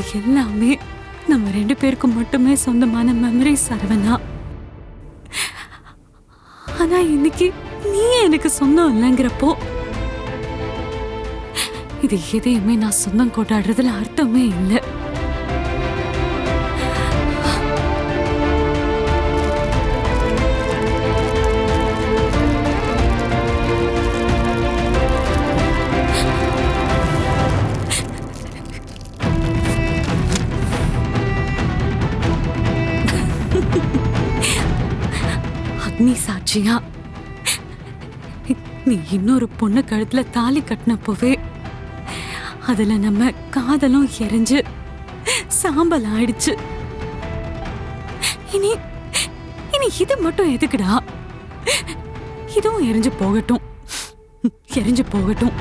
இது எல்லாமே நம்ம 2 பேருக்கும் மட்டுமே சொந்தமான மெமரி சரவணா. ஆனா இன்னைக்கு நீ எனக்கு சொந்தம் இல்லைங்கிறப்போ இது எதையுமே நான் சொந்தம் கொண்டாடுறதுல அர்த்தமே இல்லை. அக்னி சாட்சியா நீ இன்னொரு பொண்ணு கழுத்துல தாலி கட்டினப்போவே அதுல நம்ம காதலும் எரிஞ்சு சாம்பல் ஆயிடுச்சு. இனி இனி இது மட்டும் எதுக்குடா? இதுவும் எரிஞ்சு போகட்டும், எரிஞ்சு போகட்டும்.